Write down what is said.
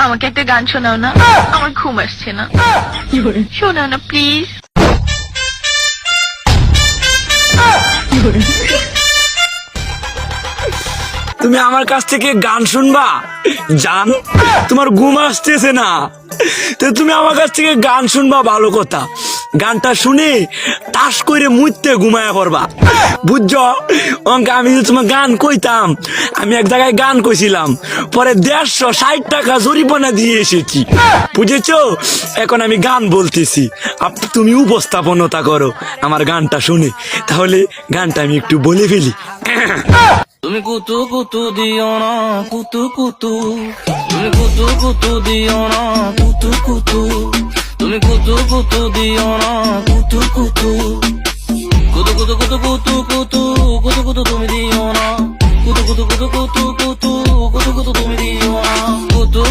আমাকে একটা গান শোনাও না, আমার ঘুম আসছে না। শোনাও না প্লিজ। তুমি আমার কাছ থেকে গান শুনবা জান? তোমার ঘুম আসতেছে না, তো তুমি আমার কাছ থেকে গান শুনবা, ভালো কথা। গানটা শুনে টাস করে মুইতে ঘুমায়া পড়বা, বুঝছো? অঙ্কে আমি যদি তোমার গান কইতাম, আমি এক জায়গায় গান কইছিলাম, পরে 160 টাকা জরিমানা দিয়ে এসেছি, বুঝেছো? এখন আমি গান বলতেছি, তুমি উপস্থাপনতা করো আমার গানটা শুনে। তাহলে গানটা আমি একটু বলে ফেলি। তুমি কুতু কুতু দিও না, কুতু কুতু, তুমি কুতু কুতু দিও না, কুতু কুতু, তুমি কুতু কুতু দিও না, কুতু কুতু, কুতু কুতু কুতু কুতু কুতু কুতু কুতু তুমি দিও না, কুতু কুতু কুতু কুতু কুতু কুতু কুতু তুমি দিও না, কুতু